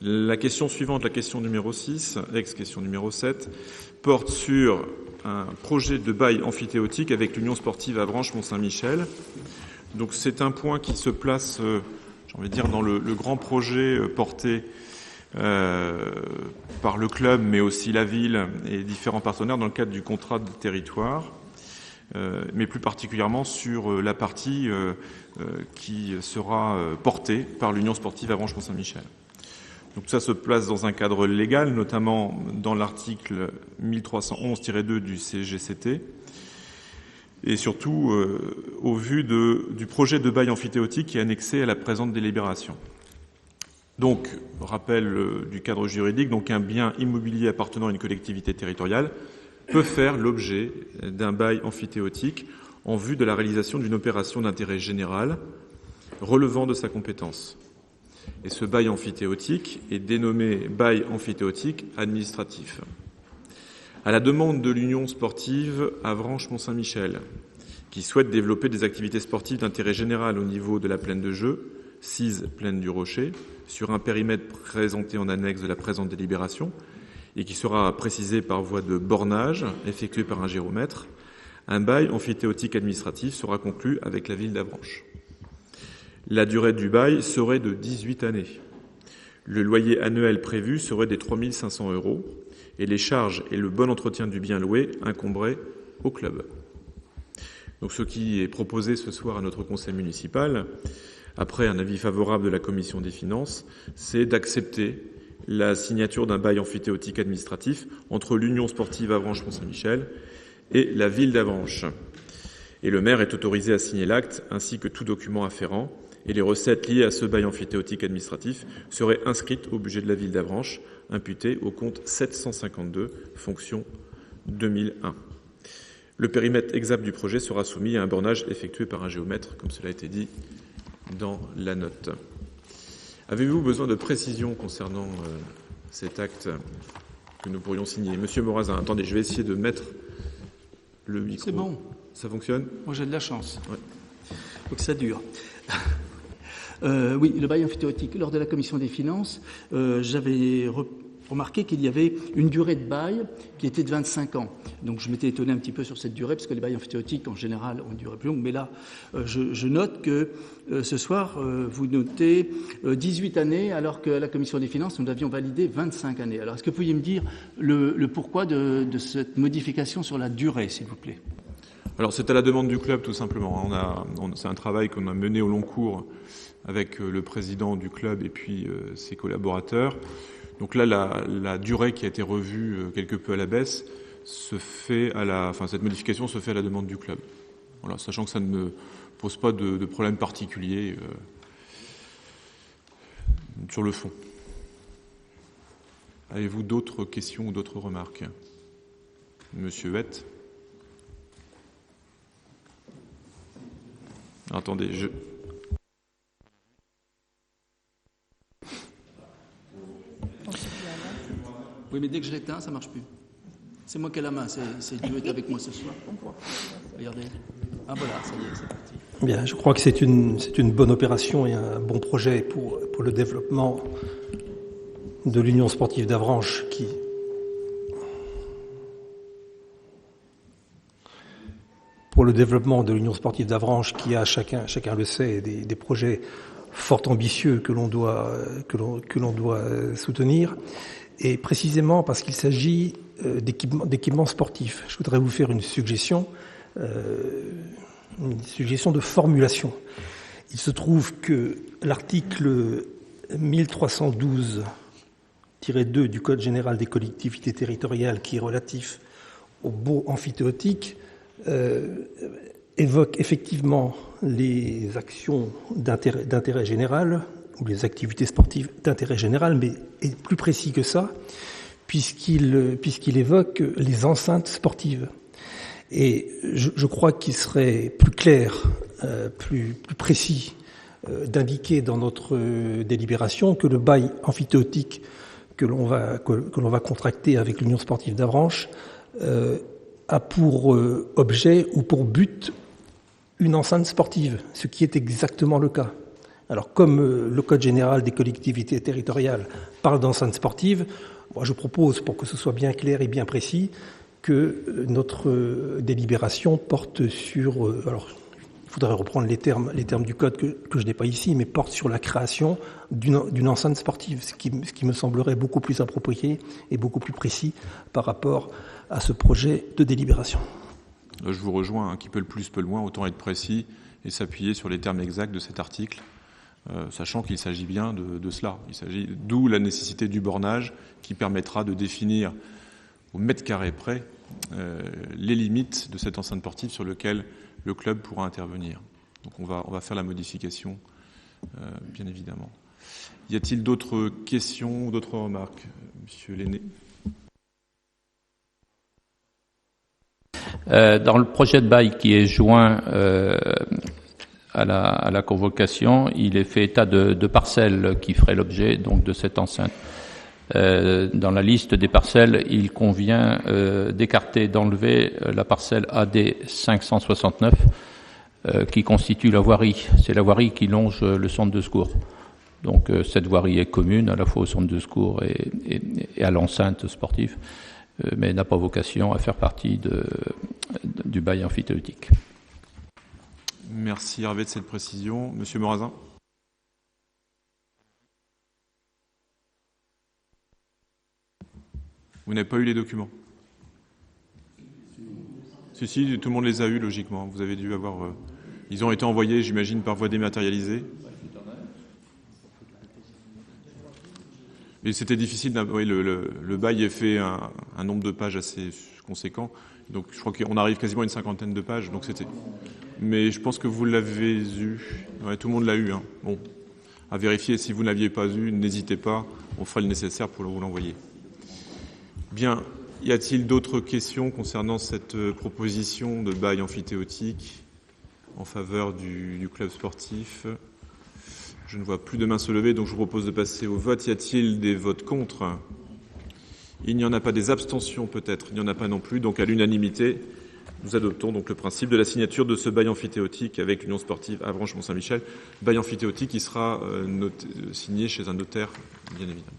La question suivante, la question numéro 6, ex-question numéro 7, porte sur un projet de bail amphithéotique avec l'Union sportive Avranches Mont-Saint-Michel. Donc c'est un point qui se place, j'ai envie de dire, dans le grand projet porté par le club, mais aussi la ville et différents partenaires dans le cadre du contrat de territoire, mais plus particulièrement sur la partie qui sera portée par l'Union sportive Avranches Mont-Saint-Michel. Donc ça se place dans un cadre légal, notamment dans l'article 1311-2 du CGCT, et surtout au vu du projet de bail amphithéotique qui est annexé à la présente délibération. Donc, rappel du cadre juridique, donc un bien immobilier appartenant à une collectivité territoriale peut faire l'objet d'un bail amphithéotique en vue de la réalisation d'une opération d'intérêt général relevant de sa compétence. Et ce bail amphithéotique est dénommé bail amphithéotique administratif. À la demande de l'Union sportive Avranches Mont-Saint-Michel, qui souhaite développer des activités sportives d'intérêt général au niveau de la plaine de jeu, Cise plaine du Rocher, sur un périmètre présenté en annexe de la présente délibération, et qui sera précisé par voie de bornage effectué par un géromètre, un bail amphithéotique administratif sera conclu avec la ville d'Avranches. La durée du bail serait de 18 années. Le loyer annuel prévu serait des 3 500 € et les charges et le bon entretien du bien loué incomberaient au club. Donc ce qui est proposé ce soir à notre conseil municipal, après un avis favorable de la commission des finances, c'est d'accepter la signature d'un bail amphithéotique administratif entre l'Union sportive Avranches Mont-Saint-Michel et la ville d'Avranches. Et le maire est autorisé à signer l'acte ainsi que tout document afférent, et les recettes liées à ce bail amphithéotique administratif seraient inscrites au budget de la ville d'Avranches, imputées au compte 752, fonction 2001. Le périmètre exact du projet sera soumis à un bornage effectué par un géomètre, comme cela a été dit dans la note. Avez-vous besoin de précisions concernant cet acte que nous pourrions signer? Monsieur Morazin, attendez, je vais essayer de mettre le micro. C'est bon. Ça fonctionne? Moi, j'ai de la chance. Ouais. Donc ça dure. Oui, le bail amphithéotique. Lors de la commission des finances, j'avais remarqué qu'il y avait une durée de bail qui était de 25 ans. Donc je m'étais étonné un petit peu sur cette durée, parce que les bails amphithéotiques, en général, ont une durée plus longue. Mais là, je note que ce soir, vous notez 18 années, alors qu'à la commission des finances, nous avions validé 25 années. Alors, est-ce que vous pourriez me dire le pourquoi de cette modification sur la durée, s'il vous plaît? Alors, c'est à la demande du club, tout simplement. C'est un travail qu'on a mené au long cours avec le président du club et puis ses collaborateurs. Donc là, la durée qui a été revue quelque peu à la baisse cette modification se fait à la demande du club. Voilà, sachant que ça ne pose pas de problème particulier sur le fond. Avez-vous d'autres questions ou d'autres remarques? Monsieur Huette. Attendez, Oui, mais dès que je l'éteins, ça ne marche plus. C'est moi qui ai la main, c'est Dieu est avec moi ce soir. Regardez. Ah voilà, ça y est, c'est parti. Bien, je crois que c'est une bonne opération et un bon projet pour le développement de l'Union sportive d'Avranches qui a, chacun le sait, des projets fort ambitieux que l'on doit soutenir. Et précisément parce qu'il s'agit d'équipements sportifs. Je voudrais vous faire une suggestion de formulation. Il se trouve que l'article 1312-2 du Code général des collectivités territoriales, qui est relatif au baux amphithéotique, évoque effectivement les actions d'intérêt général, ou les activités sportives d'intérêt général, mais est plus précis que ça, puisqu'il évoque les enceintes sportives. Et je crois qu'il serait plus clair, plus précis d'indiquer dans notre délibération que le bail amphithéotique que l'on va contracter avec l'Union sportive d'Avranches a pour objet ou pour but une enceinte sportive, ce qui est exactement le cas. Alors, comme le Code général des collectivités territoriales parle d'enceinte sportive, moi je propose, pour que ce soit bien clair et bien précis, que notre délibération porte sur... alors, il faudrait reprendre les termes du Code que je n'ai pas ici, mais porte sur la création d'une enceinte sportive, ce qui me semblerait beaucoup plus approprié et beaucoup plus précis par rapport à ce projet de délibération. Je vous rejoins, qui peut le plus, peut le moins, autant être précis et s'appuyer sur les termes exacts de cet article, sachant qu'il s'agit bien de cela. D'où la nécessité du bornage qui permettra de définir au mètre carré près les limites de cette enceinte sportive sur lequel le club pourra intervenir. Donc on va faire la modification, bien évidemment. Y a-t-il d'autres questions ou d'autres remarques, Monsieur Lenné? Dans le projet de bail qui est joint à la convocation, il est fait état de parcelles qui feraient l'objet donc de cette enceinte. Dans la liste des parcelles, il convient d'écarter, d'enlever la parcelle AD 569 qui constitue la voirie. C'est la voirie qui longe le centre de secours. Donc cette voirie est commune à la fois au centre de secours et à l'enceinte sportive, mais n'a pas vocation à faire partie du bail amphithéotique. Merci Hervé de cette précision. Monsieur Morazin. Vous n'avez pas eu les documents? Si, tout le monde les a eus, logiquement. Vous avez dû avoir... ils ont été envoyés, j'imagine, par voie dématérialisée. Et c'était difficile... Oui, le bail est fait un nombre de pages assez conséquent. Donc, je crois qu'on arrive quasiment à une 50aine de pages. Donc c'était... Mais je pense que vous l'avez eu. Ouais, tout le monde l'a eu. Hein. Bon, à vérifier. Si vous ne l'aviez pas eu, n'hésitez pas. On fera le nécessaire pour vous l'envoyer. Bien, y a-t-il d'autres questions concernant cette proposition de bail amphithéotique en faveur du club sportif? Je ne vois plus de mains se lever, donc je vous propose de passer au vote. Y a-t-il des votes contre? Il n'y en a pas. Des abstentions peut-être? Il n'y en a pas non plus, donc à l'unanimité, nous adoptons donc le principe de la signature de ce bail amphithéotique avec l'Union sportive Avranches Mont-Saint-Michel, bail amphithéotique qui sera signé chez un notaire, bien évidemment.